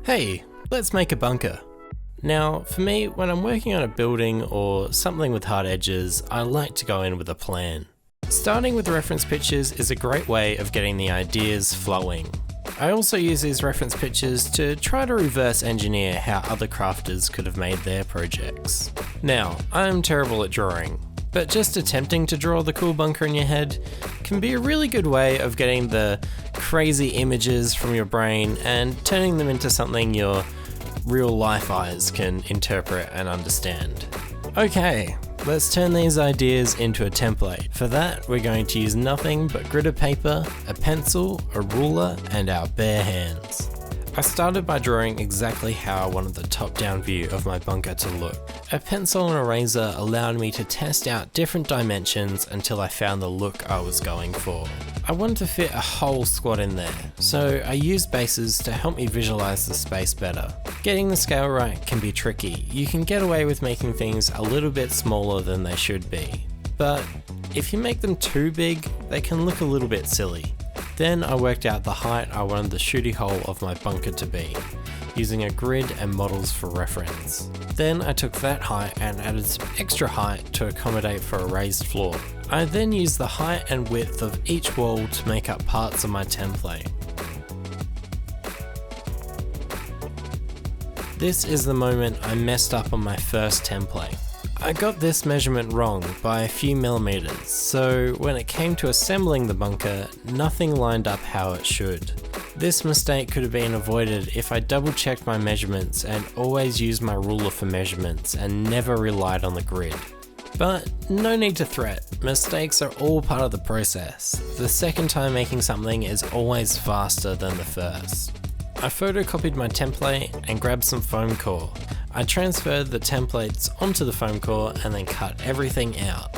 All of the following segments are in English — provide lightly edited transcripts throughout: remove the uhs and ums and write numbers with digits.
Hey, let's make a bunker. Now, for me, when I'm working on a building or something with hard edges, I like to go in with a plan. Starting with reference pictures is a great way of getting the ideas flowing. I also use these reference pictures to try to reverse engineer how other crafters could have made their projects. Now, I'm terrible at drawing, but just attempting to draw the cool bunker in your head can be a really good way of getting the crazy images from your brain and turning them into something your real life eyes can interpret and understand. Okay, let's turn these ideas into a template. For that, we're going to use nothing but grit of paper, a pencil, a ruler, and our bare hands. I started by drawing exactly how I wanted the top-down view of my bunker to look. A pencil and eraser allowed me to test out different dimensions until I found the look I was going for. I wanted to fit a whole squad in there, so I used bases to help me visualize the space better. Getting the scale right can be tricky. You can get away with making things a little bit smaller than they should be, but if you make them too big, they can look a little bit silly. Then I worked out the height I wanted the shooty hole of my bunker to be, using a grid and models for reference. Then I took that height and added some extra height to accommodate for a raised floor. I then used the height and width of each wall to make up parts of my template. This is the moment I messed up on my first template. I got this measurement wrong by a few millimeters, so when it came to assembling the bunker, nothing lined up how it should. This mistake could have been avoided if I double checked my measurements and always used my ruler for measurements and never relied on the grid. But no need to fret, mistakes are all part of the process. The second time making something is always faster than the first. I photocopied my template and grabbed some foam core. I transferred the templates onto the foam core and then cut everything out.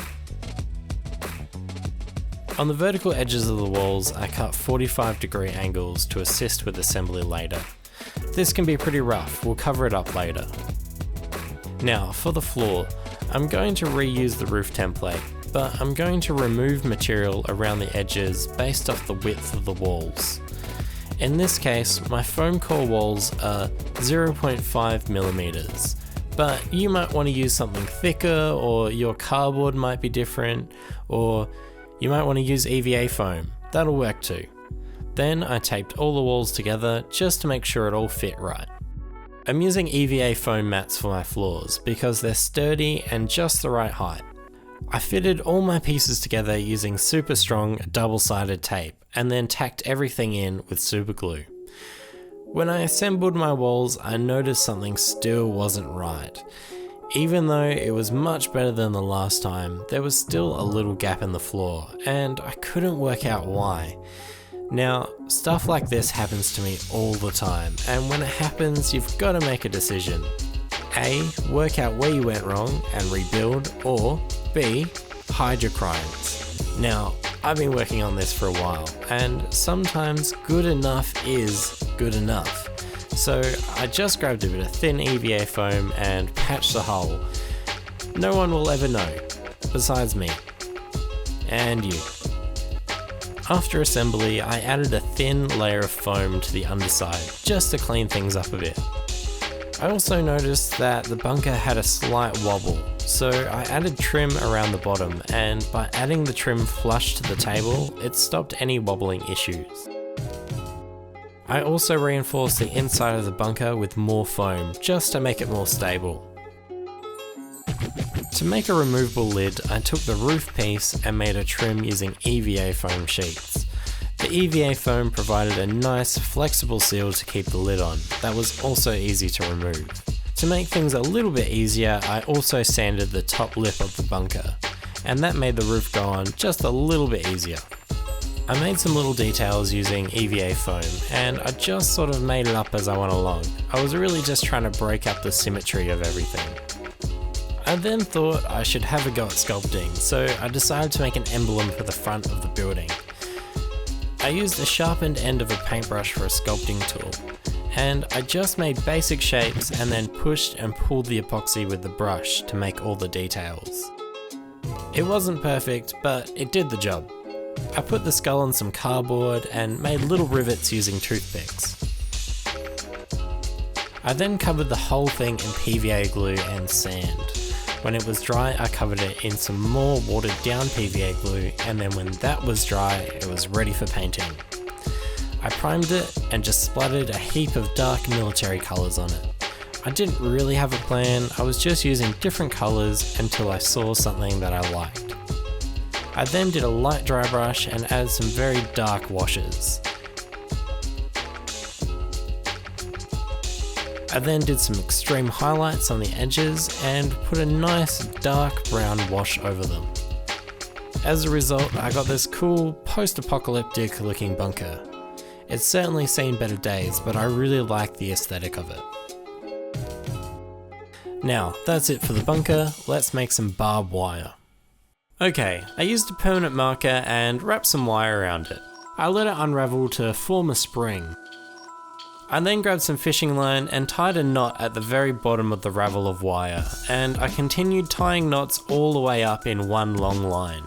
On the vertical edges of the walls, I cut 45-degree angles to assist with assembly later. This can be pretty rough, we'll cover it up later. Now, for the floor, I'm going to reuse the roof template, but I'm going to remove material around the edges based off the width of the walls. In this case, my foam core walls are 0.5 millimeters, but you might want to use something thicker, or your cardboard might be different, or you might want to use EVA foam. That'll work too. Then I taped all the walls together just to make sure it all fit right. I'm using EVA foam mats for my floors because they're sturdy and just the right height. I fitted all my pieces together using super strong double-sided tape and then tacked everything in with super glue. When I assembled my walls, I noticed something still wasn't right. Even though it was much better than the last time, there was still a little gap in the floor, and I couldn't work out why. Now, stuff like this happens to me all the time, and when it happens, you've got to make a decision. A, work out where you went wrong and rebuild, or B, hide your crimes. Now, I've been working on this for a while, and sometimes good enough is good enough. So I just grabbed a bit of thin EVA foam and patched the hole. No one will ever know, besides me. And you. After assembly, I added a thin layer of foam to the underside, just to clean things up a bit. I also noticed that the bunker had a slight wobble, so I added trim around the bottom, and by adding the trim flush to the table, it stopped any wobbling issues. I also reinforced the inside of the bunker with more foam, just to make it more stable. To make a removable lid, I took the roof piece and made a trim using EVA foam sheets. The EVA foam provided a nice, flexible seal to keep the lid on, that was also easy to remove. To make things a little bit easier, I also sanded the top lip of the bunker, and that made the roof go on just a little bit easier. I made some little details using EVA foam, and I just sort of made it up as I went along. I was really just trying to break up the symmetry of everything. I then thought I should have a go at sculpting, so I decided to make an emblem for the front of the building. I used the sharpened end of a paintbrush for a sculpting tool, and I just made basic shapes and then pushed and pulled the epoxy with the brush to make all the details. It wasn't perfect, but it did the job. I put the skull on some cardboard and made little rivets using toothpicks. I then covered the whole thing in PVA glue and sand. When it was dry, I covered it in some more watered down PVA glue, and then when that was dry, it was ready for painting. I primed it and just splattered a heap of dark military colours on it. I didn't really have a plan, I was just using different colours until I saw something that I liked. I then did a light dry brush and added some very dark washes. I then did some extreme highlights on the edges and put a nice dark brown wash over them. As a result, I got this cool post-apocalyptic looking bunker. It's certainly seen better days, but I really like the aesthetic of it. Now, that's it for the bunker, let's make some barbed wire. Okay, I used a permanent marker and wrapped some wire around it. I let it unravel to form a spring. I then grabbed some fishing line and tied a knot at the very bottom of the ravel of wire, and I continued tying knots all the way up in one long line.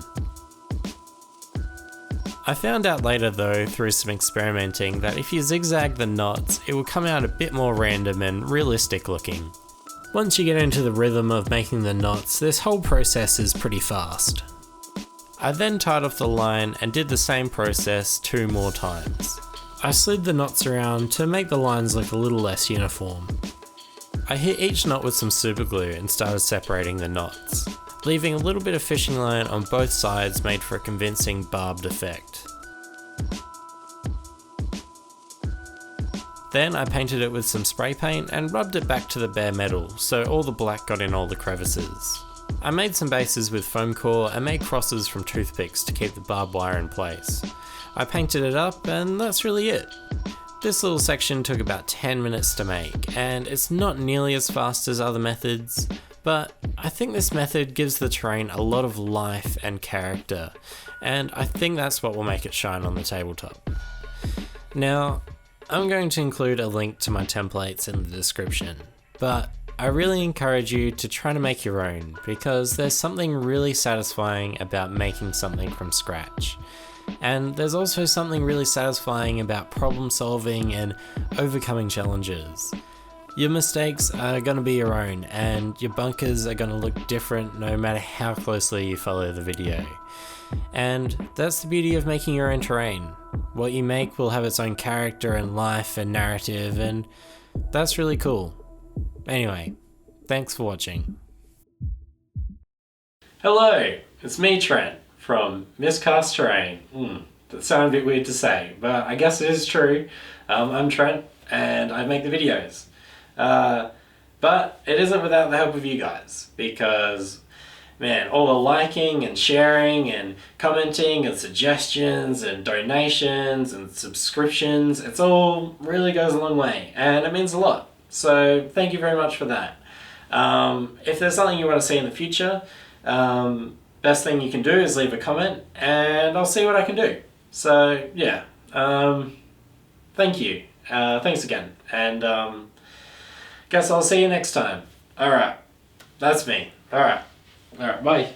I found out later though, through some experimenting, that if you zigzag the knots, it will come out a bit more random and realistic looking. Once you get into the rhythm of making the knots, this whole process is pretty fast. I then tied off the line and did the same process 2 more times. I slid the knots around to make the lines look a little less uniform. I hit each knot with some super glue and started separating the knots. Leaving a little bit of fishing line on both sides made for a convincing barbed effect. Then I painted it with some spray paint and rubbed it back to the bare metal so all the black got in all the crevices. I made some bases with foam core and made crosses from toothpicks to keep the barbed wire in place. I painted it up and that's really it. This little section took about 10 minutes to make, and it's not nearly as fast as other methods, but I think this method gives the terrain a lot of life and character, and I think that's what will make it shine on the tabletop. Now, I'm going to include a link to my templates in the description, but I really encourage you to try to make your own, because there's something really satisfying about making something from scratch. And there's also something really satisfying about problem solving and overcoming challenges. Your mistakes are going to be your own, and your bunkers are going to look different no matter how closely you follow the video. And that's the beauty of making your own terrain. What you make will have its own character and life and narrative, and that's really cool. Anyway, thanks for watching. Hello, it's me, Trent, from Miscast Terrain. That sounded a bit weird to say, but I guess it is true. I'm Trent, and I make the videos. But it isn't without the help of you guys, because, man, all the liking and sharing and commenting and suggestions and donations and subscriptions, it's all really goes a long way, and it means a lot. So thank you very much for that. If there's something you want to see in the future, best thing you can do is leave a comment and I'll see what I can do. So yeah, thank you. Thanks again. And guess I'll see you next time. Alright, that's me. Alright, bye.